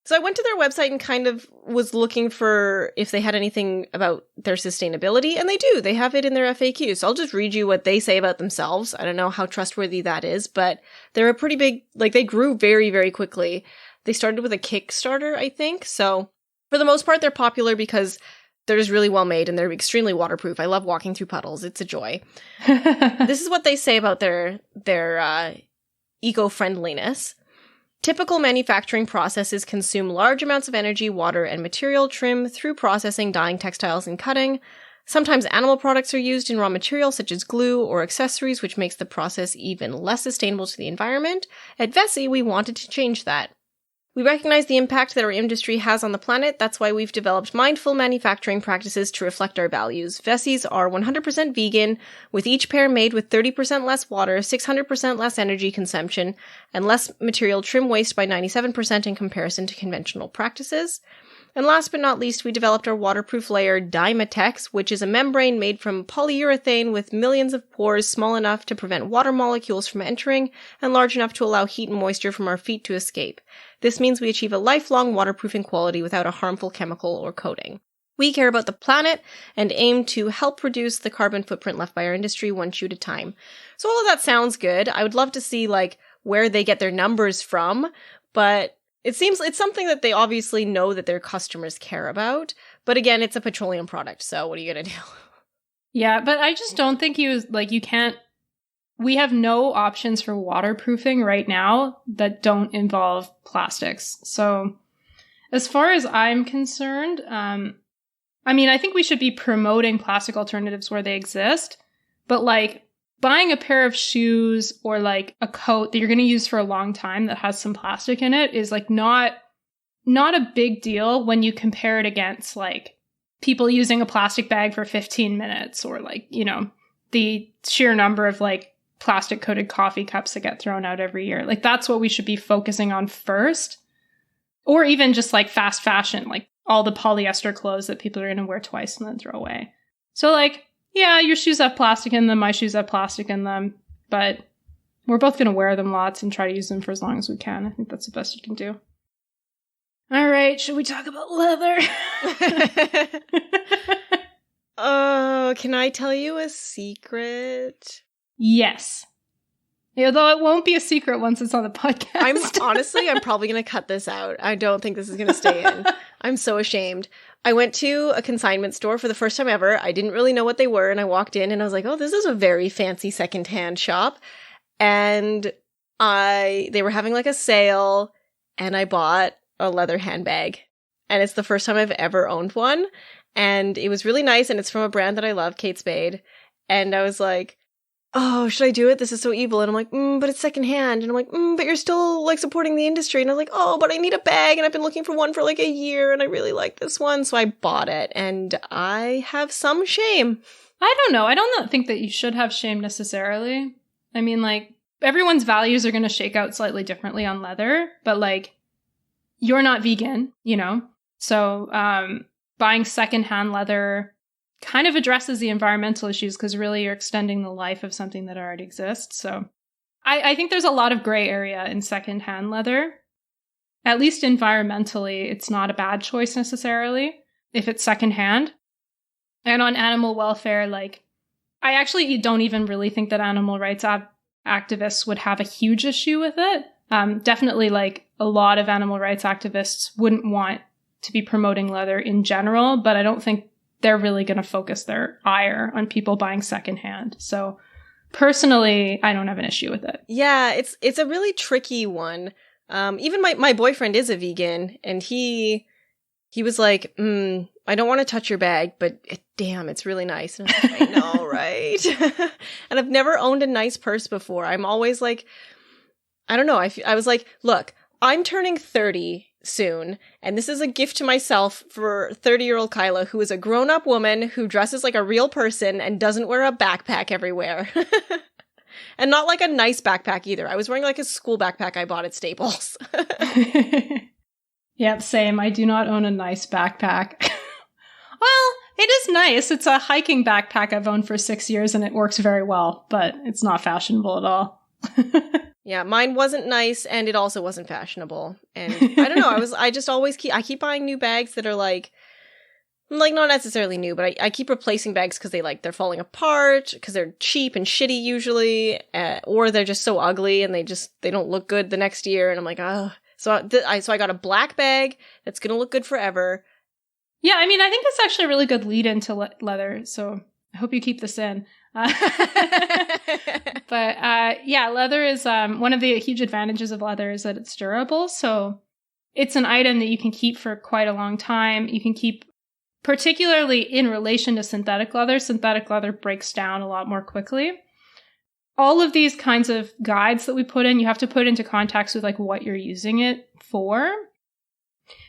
S2: So I went to their website and kind of was looking for if they had anything about their sustainability, and they do. They have it in their FAQ. So I'll just read you what they say about themselves. I don't know how trustworthy that is, but they're a pretty big, like they grew very, very quickly. They started with a Kickstarter, I think. So for the most part, they're popular because they're just really well made and they're extremely waterproof. I love walking through puddles. It's a joy. This is what they say about their eco-friendliness. Typical manufacturing processes consume large amounts of energy, water, and material trim through processing, dyeing textiles, and cutting. Sometimes animal products are used in raw materials such as glue or accessories, which makes the process even less sustainable to the environment. At Vessi, we wanted to change that. We recognize the impact that our industry has on the planet. That's why we've developed mindful manufacturing practices to reflect our values. Vessis are 100% vegan, with each pair made with 30% less water, 600% less energy consumption, and less material trim waste by 97% in comparison to conventional practices. And last but not least, we developed our waterproof layer Dymatex, which is a membrane made from polyurethane with millions of pores small enough to prevent water molecules from entering and large enough to allow heat and moisture from our feet to escape. This means we achieve a lifelong waterproofing quality without a harmful chemical or coating. We care about the planet and aim to help reduce the carbon footprint left by our industry one shoe at a time. So all of that sounds good. I would love to see where they get their numbers from, but it seems it's something that they obviously know that their customers care about. But again, it's a petroleum product, so what are you going to do?
S1: Yeah, but I just don't think you can't. We have no options for waterproofing right now that don't involve plastics. So as far as I'm concerned, I think we should be promoting plastic alternatives where they exist. But buying a pair of shoes or a coat that you're going to use for a long time that has some plastic in it is not a big deal when you compare it against people using a plastic bag for 15 minutes or the sheer number of plastic coated coffee cups that get thrown out every year. That's what we should be focusing on first. Or even just fast fashion, all the polyester clothes that people are going to wear twice and then throw away. So yeah, your shoes have plastic in them, my shoes have plastic in them, but we're both going to wear them lots and try to use them for as long as we can. I think that's the best you can do. All right, should we talk about leather?
S2: Oh, can I tell you a secret?
S1: Yes. Although it won't be a secret once it's on the podcast.
S2: I'm probably going to cut this out. I don't think this is going to stay in. I'm so ashamed. I went to a consignment store for the first time ever. I didn't really know what they were, and I walked in and I was like, oh, this is a very fancy secondhand shop. And they were having a sale, and I bought a leather handbag. And it's the first time I've ever owned one. And it was really nice, and it's from a brand that I love, Kate Spade. And I was like, oh, should I do it? This is so evil. And I'm like, but it's secondhand. And I'm like, but you're still supporting the industry. And I was like, oh, but I need a bag. And I've been looking for one for a year. And I really like this one. So I bought it. And I have some shame.
S1: I don't know. I don't think that you should have shame necessarily. I mean, everyone's values are going to shake out slightly differently on leather. But you're not vegan, So buying secondhand leather kind of addresses the environmental issues because really you're extending the life of something that already exists. So I think there's a lot of gray area in secondhand leather. At least environmentally, it's not a bad choice necessarily if it's secondhand. And on animal welfare, I actually don't even really think that animal rights activists would have a huge issue with it. Definitely a lot of animal rights activists wouldn't want to be promoting leather in general, but I don't think they're really going to focus their ire on people buying secondhand. So personally, I don't have an issue with it.
S2: Yeah, it's a really tricky one. Even my boyfriend is a vegan, and he was like, I don't want to touch your bag, but damn, it's really nice. And I was like, I know, right? And I've never owned a nice purse before. I'm always I don't know. I was like, look, I'm turning 30 soon. And this is a gift to myself for 30-year-old Kyla, who is a grown-up woman who dresses like a real person and doesn't wear a backpack everywhere. And not like a nice backpack either. I was wearing like a school backpack I bought at Staples.
S1: Yep, same. I do not own a nice backpack. Well, it is nice. It's a hiking backpack I've owned for 6 years and it works very well, but it's not fashionable at all.
S2: Yeah, mine wasn't nice and it also wasn't fashionable. And I don't know, I keep buying new bags that are like not necessarily new, but I keep replacing bags because they're falling apart, because they're cheap and shitty usually, or they're just so ugly and they don't look good the next year. And I'm like, oh. So I got a black bag that's going to look good forever.
S1: Yeah, I mean, I think that's actually a really good lead into leather, so I hope you keep this in. But yeah, leather is one of the huge advantages of leather is that it's durable. So it's an item that you can keep for quite a long time. You can keep, particularly in relation to synthetic leather. Synthetic leather breaks down a lot more quickly. All of these kinds of guides that we put in, you have to put into context with like what you're using it for.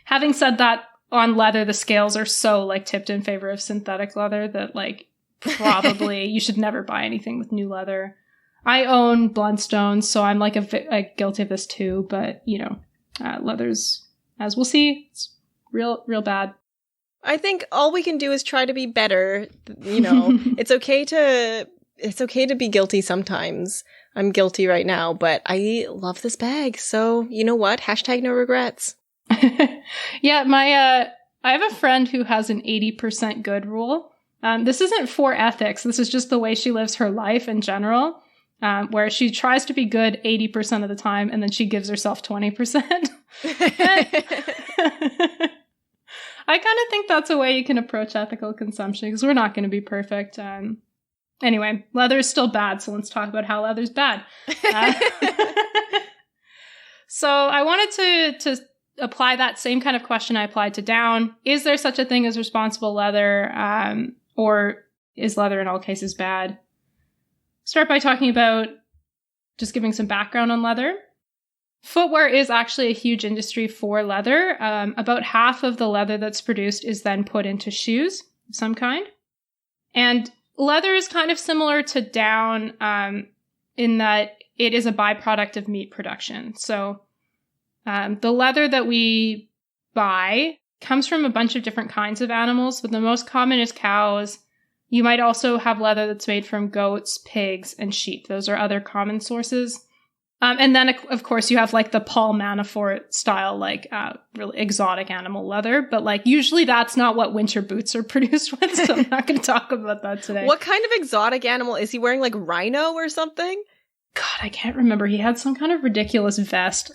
S1: Having said that, on leather, the scales are so like tipped in favor of synthetic leather that like probably you should never buy anything with new leather. I own Blundstones, so I'm like guilty of this too. But you know, leather's, as we'll see, it's real bad.
S2: I think all we can do is try to be better. You know, it's okay to be guilty sometimes. I'm guilty right now, but I love this bag. So you know what? # no regrets.
S1: Yeah, I have a friend who has an 80% good rule. This isn't for ethics. This is just the way she lives her life in general, where she tries to be good 80% of the time, and then she gives herself 20%. I kind of think that's a way you can approach ethical consumption, because we're not going to be perfect. Anyway, leather is still bad, so let's talk about how leather's bad. So I wanted to apply that same kind of question I applied to down. Is there such a thing as responsible leather, or is leather in all cases bad? Start by talking about just giving some background on leather. Footwear is actually a huge industry for leather. About half of the leather that's produced is then put into shoes of some kind. And leather is kind of similar to down in that it is a byproduct of meat production. So the leather that we buy comes from a bunch of different kinds of animals, but the most common is cows. You might also have leather that's made from goats, pigs, and sheep. Those are other common sources. And then, of course, you have like the Paul Manafort style, like really exotic animal leather. But like usually that's not what winter boots are produced with. So I'm not going to talk about that today.
S2: What kind of exotic animal? Is he wearing like rhino or something?
S1: God, I can't remember. He had some kind of ridiculous vest.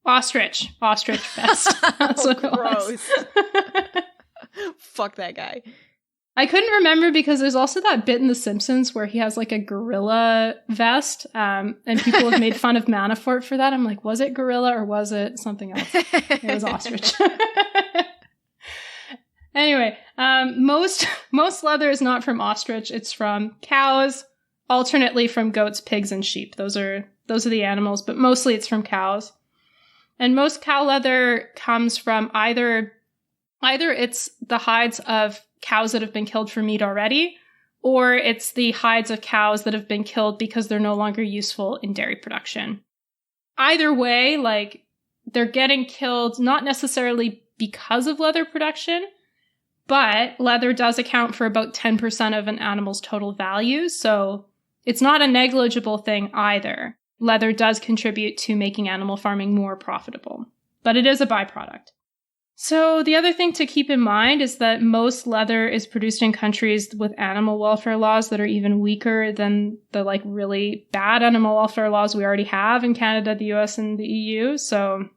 S1: Ostrich vest. That's what it was.
S2: Fuck that guy.
S1: I couldn't remember because there's also that bit in The Simpsons where he has like a gorilla vest, and people have made fun of Manafort for that. I'm like, was it gorilla or was it something else? It was ostrich. Anyway, most leather is not from ostrich. It's from cows, alternately from goats, pigs, and sheep. Those are the animals, but mostly it's from cows. And most cow leather comes from either it's the hides of cows that have been killed for meat already, or it's the hides of cows that have been killed because they're no longer useful in dairy production. Either way, like, they're getting killed not necessarily because of leather production, but leather does account for about 10% of an animal's total value, so it's not a negligible thing either. Leather does contribute to making animal farming more profitable, but it is a byproduct. So the other thing to keep in mind is that most leather is produced in countries with animal welfare laws that are even weaker than the like really bad animal welfare laws we already have in Canada, the US, and the EU. So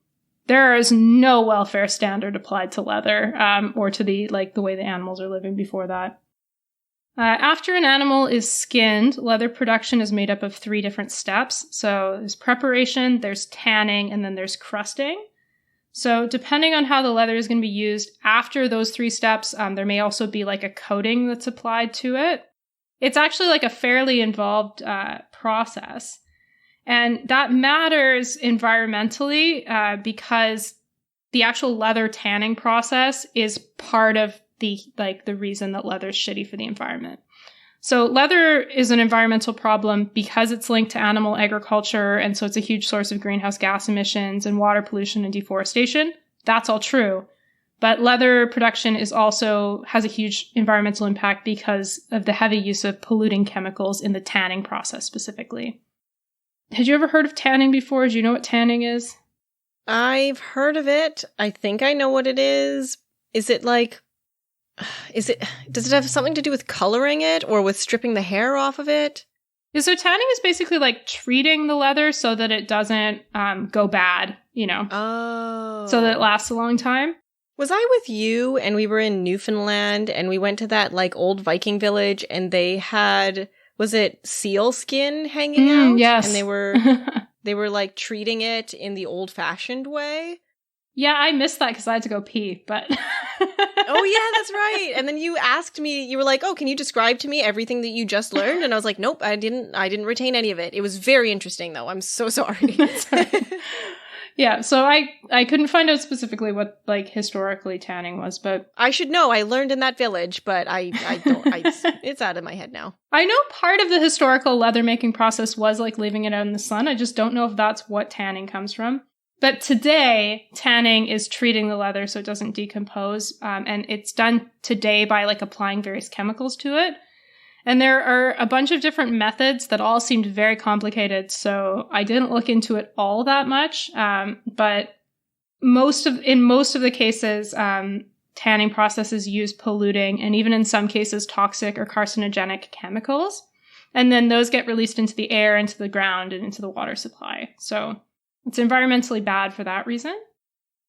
S1: there is no welfare standard applied to leather, or to the way the animals are living before that. After an animal is skinned, leather production is made up of 3 different steps. So there's preparation, there's tanning, and then there's crusting. So depending on how the leather is going to be used after those 3 steps, there may also be like a coating that's applied to it. It's actually like a fairly involved process. And that matters environmentally because the actual leather tanning process is part of the reason that leather is shitty for the environment. So leather is an environmental problem because it's linked to animal agriculture, and so it's a huge source of greenhouse gas emissions and water pollution and deforestation. That's all true. But leather production has a huge environmental impact because of the heavy use of polluting chemicals in the tanning process specifically. Had you ever heard of tanning before? Do you know what tanning is?
S2: I've heard of it. I think I know what it is. Does it have something to do with coloring it or with stripping the hair off of it?
S1: Yeah, so tanning is basically like treating the leather so that it doesn't go bad,
S2: Oh.
S1: so that it lasts a long time.
S2: Was I with you and we were in Newfoundland and we went to that like old Viking village and they had, was it seal skin hanging out?
S1: Yes.
S2: And they were like treating it in the old fashioned way.
S1: Yeah, I missed that because I had to go pee, but...
S2: Oh yeah, that's right. And then you asked me, you were like, oh, can you describe to me everything that you just learned? And I was like, nope, I didn't retain any of it. It was very interesting though. I'm so sorry.
S1: Yeah, so I couldn't find out specifically what like historically tanning was, but
S2: I should know. I learned in that village, but I don't. It's out of my head now.
S1: I know part of the historical leather making process was like leaving it out in the sun. I just don't know if that's what tanning comes from. But today, tanning is treating the leather so it doesn't decompose, and it's done today by like applying various chemicals to it. And there are a bunch of different methods that all seemed very complicated, so I didn't look into it all that much. But in most of the cases, tanning processes use polluting and even in some cases toxic or carcinogenic chemicals. And then those get released into the air, into the ground, and into the water supply. So it's environmentally bad for that reason.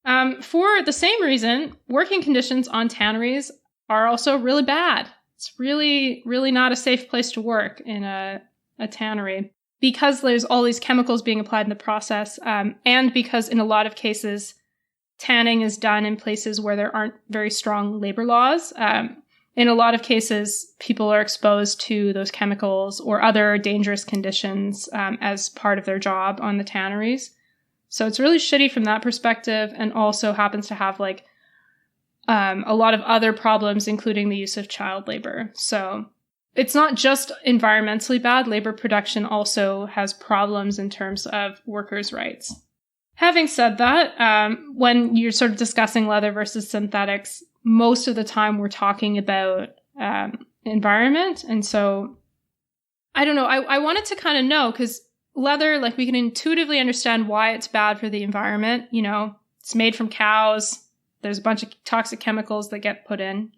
S1: For the same reason, working conditions on tanneries are also really bad. It's really, really not a safe place to work in a tannery because there's all these chemicals being applied in the process, and because in a lot of cases, tanning is done in places where there aren't very strong labor laws. In a lot of cases, people are exposed to those chemicals or other dangerous conditions as part of their job on the tanneries. So it's really shitty from that perspective, and also happens to have like a lot of other problems, including the use of child labor. So it's not just environmentally bad. Labor production also has problems in terms of workers' rights. Having said that, when you're sort of discussing leather versus synthetics, most of the time we're talking about environment. And so, I don't know, I wanted to kind of know, because leather, like we can intuitively understand why it's bad for the environment. It's made from cows. There's a bunch of toxic chemicals that get put in,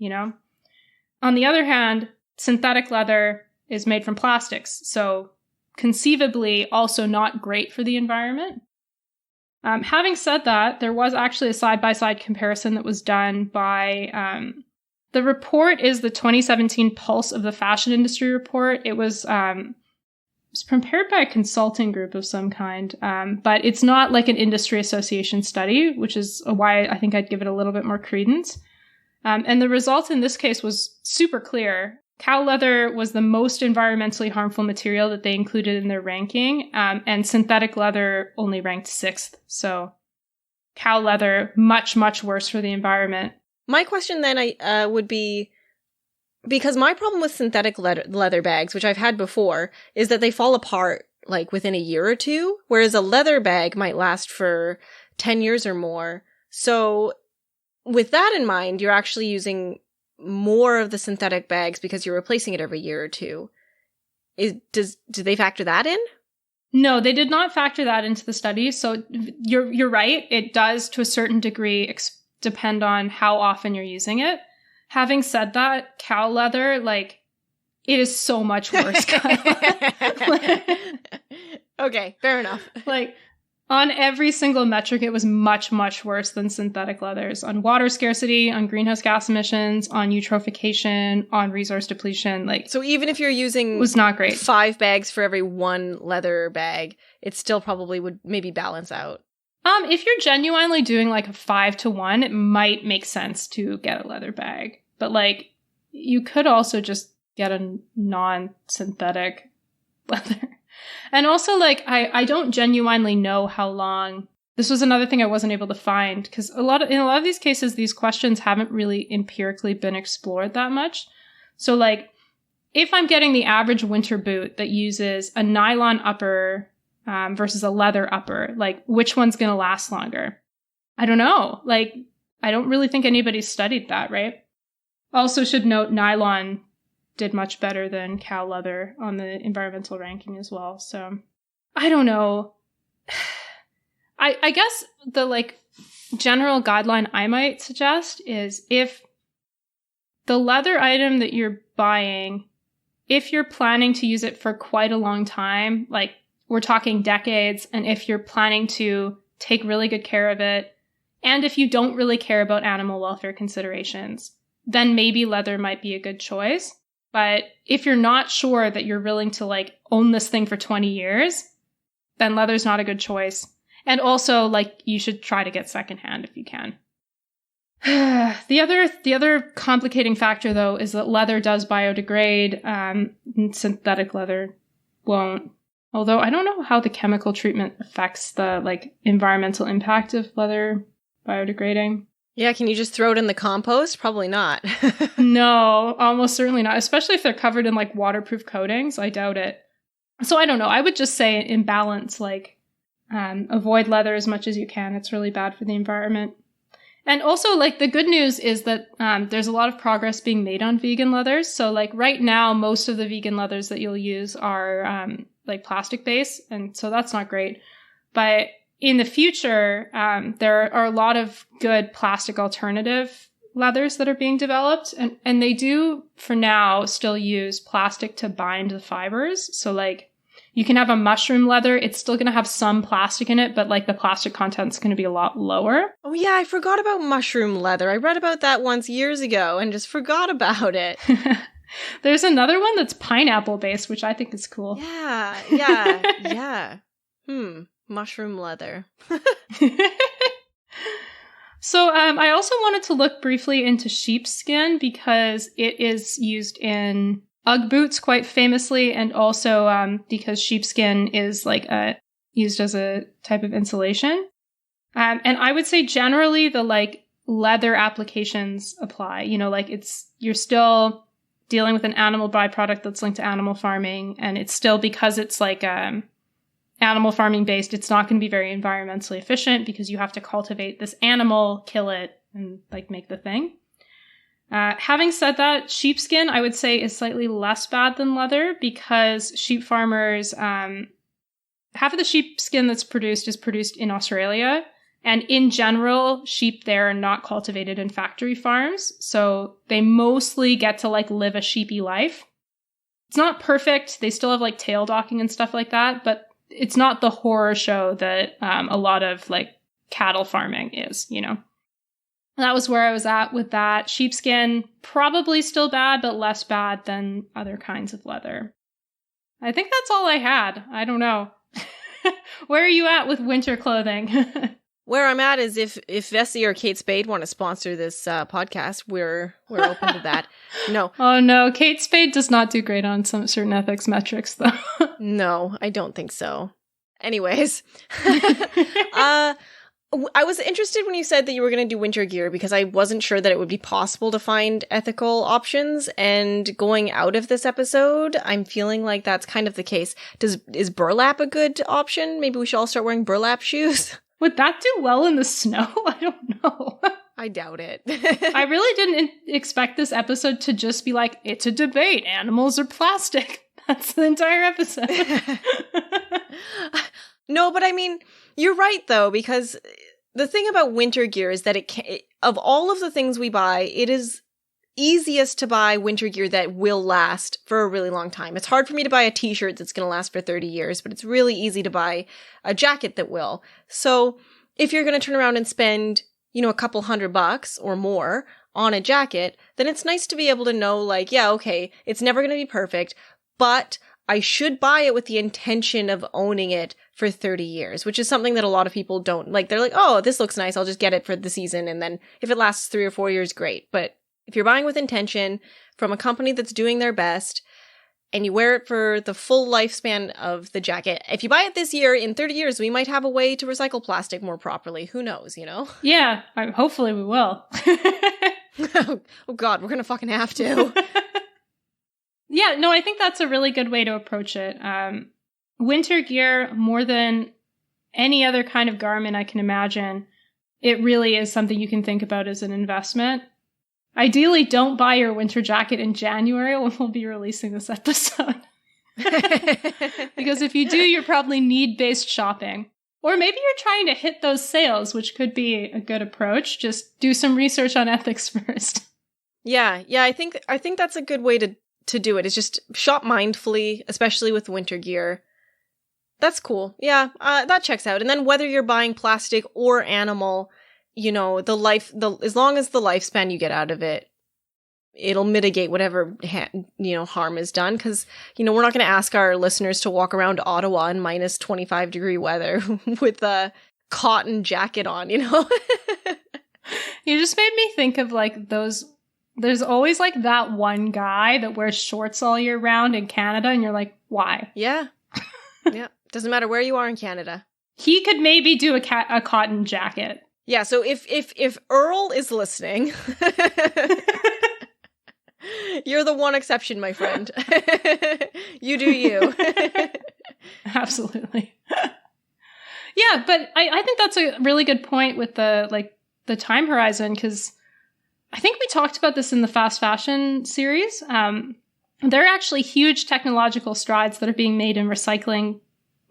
S1: On the other hand, synthetic leather is made from plastics, so conceivably also not great for the environment. Having said that, there was actually a side-by-side comparison that was done by... the report is the 2017 Pulse of the Fashion Industry report. It was prepared by a consulting group of some kind, but it's not like an industry association study, which is why I think I'd give it a little bit more credence. And the result in this case was super clear. Cow leather was the most environmentally harmful material that they included in their ranking, and synthetic leather only ranked 6th. So cow leather, much, much worse for the environment.
S2: My question then would be, because my problem with synthetic leather bags, which I've had before, is that they fall apart like within a year or two, whereas a leather bag might last for 10 years or more. So with that in mind, you're actually using more of the synthetic bags because you're replacing it every year or two. Do they factor that in?
S1: No, they did not factor that into the study. So you're right. It does to a certain degree depend on how often you're using it. Having said that, cow leather, like, it is so much worse.
S2: Okay, fair enough.
S1: Like, on every single metric, it was much, much worse than synthetic leathers. On water scarcity, on greenhouse gas emissions, on eutrophication, on resource depletion. Like,
S2: so even if you're using
S1: it was not great.
S2: 5 bags for every 1 leather bag, it still probably would maybe balance out.
S1: If you're genuinely doing like a 5-to-1, it might make sense to get a leather bag. But like, you could also just get a non-synthetic leather. And also, like, I don't genuinely know how long This was another thing I wasn't able to find because in a lot of these cases, these questions haven't really empirically been explored that much. So like, if I'm getting the average winter boot that uses a nylon upper versus a leather upper, like which one's going to last longer? I don't know. Like, I don't really think anybody's studied that, right? Also should note nylon did much better than cow leather on the environmental ranking as well. So I don't know. I guess the like general guideline I might suggest is if the leather item that you're buying, if you're planning to use it for quite a long time, like we're talking decades, and if you're planning to take really good care of it, and if you don't really care about animal welfare considerations, then maybe leather might be a good choice. But if you're not sure that you're willing to like own this thing for 20 years, then leather's not a good choice. And also, like, you should try to get secondhand if you can. The other complicating factor, though, is that leather does biodegrade. Synthetic leather won't. Although I don't know how the chemical treatment affects the like environmental impact of leather biodegrading.
S2: Yeah, can you just throw it in the compost? Probably not.
S1: No, almost certainly not. Especially if they're covered in like waterproof coatings. I doubt it. So I don't know. I would just say in balance, like, avoid leather as much as you can. It's really bad for the environment. And also, like, the good news is that there's a lot of progress being made on vegan leathers. So, like, right now, most of the vegan leathers that you'll use are, like, plastic-based. And so that's not great. But in the future, there are a lot of good plastic alternative leathers that are being developed. And they do, for now, still use plastic to bind the fibers. So, like, you can have a mushroom leather. It's still going to have some plastic in it, but like the plastic content's going to be a lot lower.
S2: Oh yeah, I forgot about mushroom leather. I read about that once years ago and just forgot about it.
S1: There's another one that's pineapple based, which I think is cool.
S2: Yeah. Mushroom leather.
S1: So I also wanted to look briefly into sheepskin because it is used in Ugg boots quite famously, and also because sheepskin is like used as a type of insulation. And I would say generally the like leather applications apply. You know, like you're still dealing with an animal byproduct that's linked to animal farming, and it's still, because it's like animal farming based, it's not going to be very environmentally efficient because you have to cultivate this animal, kill it, and like make the thing. Having said that, sheepskin, I would say, is slightly less bad than leather because sheep farmers, half of the sheepskin that's produced is produced in Australia. And in general, sheep there are not cultivated in factory farms. So they mostly get to like live a sheepy life. It's not perfect. They still have like tail docking and stuff like that, but it's not the horror show that a lot of like cattle farming is, you know? That was where I was at with that. Sheepskin, probably still bad, but less bad than other kinds of leather. I think that's all I had. I don't know. Where are you at with winter clothing?
S2: Where I'm at is if Vessi or Kate Spade want to sponsor this podcast, we're open to that. No.
S1: Oh no, Kate Spade does not do great on some certain ethics metrics, though.
S2: No, I don't think so. Anyways. I was interested when you said that you were going to do winter gear because I wasn't sure that it would be possible to find ethical options. And going out of this episode, I'm feeling like that's kind of the case. Is burlap a good option? Maybe we should all start wearing burlap shoes.
S1: Would that do well in the snow? I don't know.
S2: I doubt it.
S1: I really didn't expect this episode to just be like, it's a debate. Animals are plastic. That's the entire episode.
S2: No, but I mean, you're right, though, because the thing about winter gear is that of all of the things we buy, it is easiest to buy winter gear that will last for a really long time. It's hard for me to buy a t-shirt that's going to last for 30 years, but it's really easy to buy a jacket that will. So if you're going to turn around and spend, a couple $100 or more on a jacket, then it's nice to be able to know, like, yeah, okay, it's never going to be perfect, but I should buy it with the intention of owning it for 30 years, which is something that a lot of people don't like. They're like, oh, this looks nice. I'll just get it for the season. And then if it lasts 3 or 4 years, great. But if you're buying with intention from a company that's doing their best, and you wear it for the full lifespan of the jacket. If you buy it this year, in 30 years, we might have a way to recycle plastic more properly. Who knows, you know?
S1: Yeah, hopefully we will.
S2: Oh God, we're gonna fucking have to.
S1: Yeah, no, I think that's a really good way to approach it. Winter gear, more than any other kind of garment I can imagine, it really is something you can think about as an investment. Ideally, don't buy your winter jacket in January when we'll be releasing this episode. Because if you do, you're probably need-based shopping. Or maybe you're trying to hit those sales, which could be a good approach. Just do some research on ethics first.
S2: Yeah, I think that's a good way to do it, is just shop mindfully, especially with winter gear. That's cool. Yeah, that checks out. And then whether you're buying plastic or animal, you know, as long as the lifespan you get out of it, it'll mitigate whatever, harm is done. Because, we're not going to ask our listeners to walk around Ottawa in minus 25 degree weather with a cotton jacket on, You
S1: just made me think of like those. There's always like that one guy that wears shorts all year round in Canada, and you're like, why?
S2: Yeah. Yeah. Doesn't matter where you are in Canada.
S1: He could maybe do a cotton jacket.
S2: Yeah, so if Earl is listening, you're the one exception, my friend. You do you.
S1: Absolutely. Yeah, but I think that's a really good point with the time horizon, because I think we talked about this in the fast fashion series. There are actually huge technological strides that are being made in recycling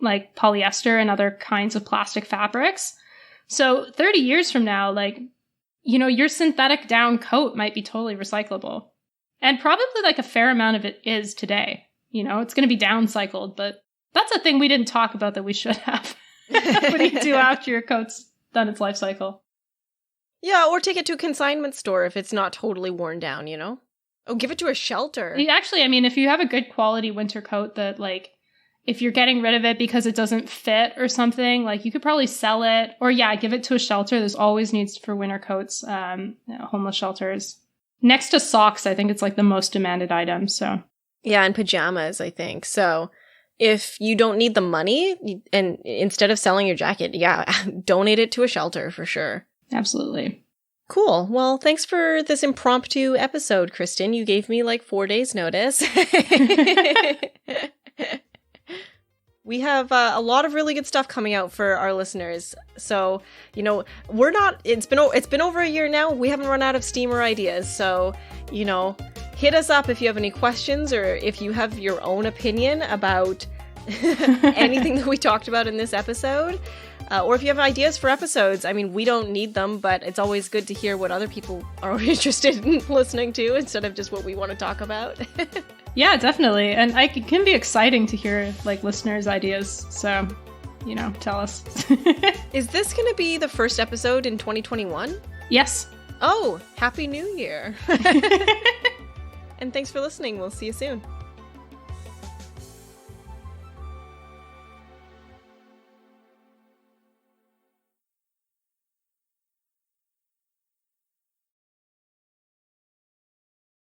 S1: like polyester and other kinds of plastic fabrics. So 30 years from now, your synthetic down coat might be totally recyclable. And probably like a fair amount of it is today. It's going to be downcycled, but that's a thing we didn't talk about that we should have. What do you do after your coat's done its life cycle?
S2: Yeah, or take it to a consignment store if it's not totally worn down, Oh, give it to a shelter.
S1: Actually, if you have a good quality winter coat that if you're getting rid of it because it doesn't fit or something, you could probably sell it, or give it to a shelter. There's always needs for winter coats, homeless shelters. Next to socks, I think it's the most demanded item. So
S2: yeah, and pajamas, I think. So if you don't need the money, and instead of selling your jacket, donate it to a shelter for sure.
S1: Absolutely.
S2: Cool. Well, thanks for this impromptu episode, Kristen. You gave me 4 days notice. We have a lot of really good stuff coming out for our listeners. So, it's been over a year now. We haven't run out of steam or ideas. So, hit us up if you have any questions, or if you have your own opinion about anything that we talked about in this episode. Or if you have ideas for episodes. We don't need them, but it's always good to hear what other people are interested in listening to instead of just what we want to talk about.
S1: Yeah, definitely. And it can be exciting to hear listeners' ideas. So, tell us.
S2: Is this going to be the first episode in 2021?
S1: Yes.
S2: Oh, Happy New Year. And thanks for listening. We'll see you soon.